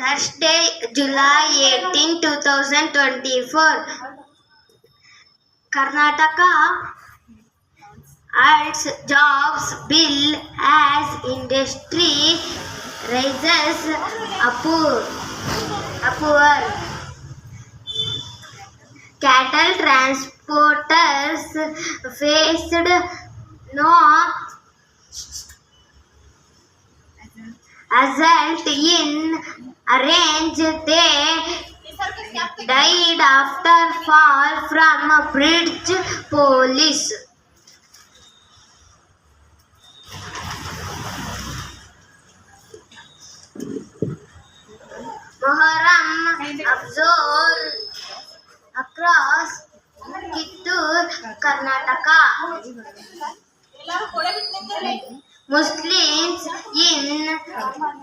Thursday, July 18, 2024. Karnataka adds jobs bill as industry rises upward. Cattle transporters faced no assault in Orange. They died after fall from bridge. Police. Muharram observed across Kittur, Karnataka. Muslims in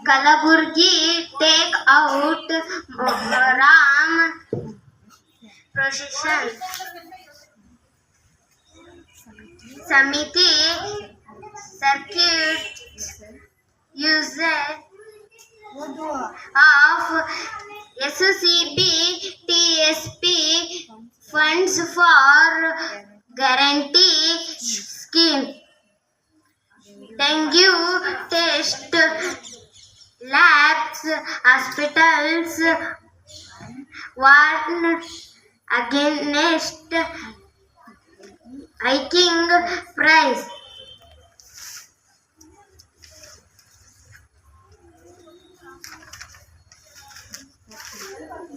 Kalaburgi take out Muharram procession. Samiti circuits use of SCB TSP funds for guarantee scheme. Dengue test labs, hospitals warn against hiking price.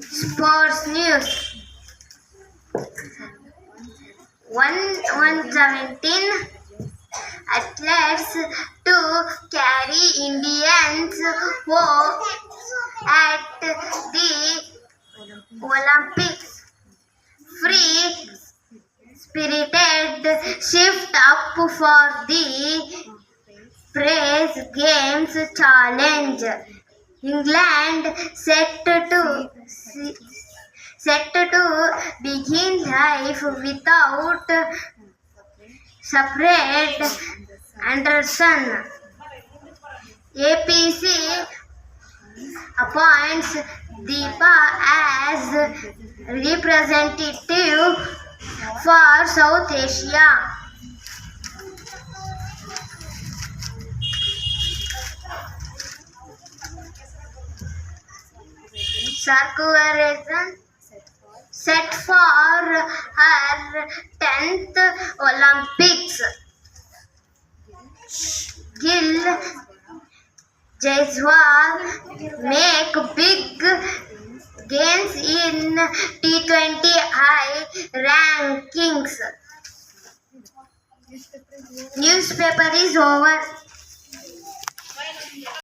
Sports news. 117 athletes to carry Indians home at the Olympics. Free spirited shift up for the Praise Games Challenge. England set to begin life without separate Anderson. APC appoints Deepa as representative for South Asia. Circularization set for her 10th Olympics. Gil Jaiswal make big gains in T20I rankings. Newspaper is over.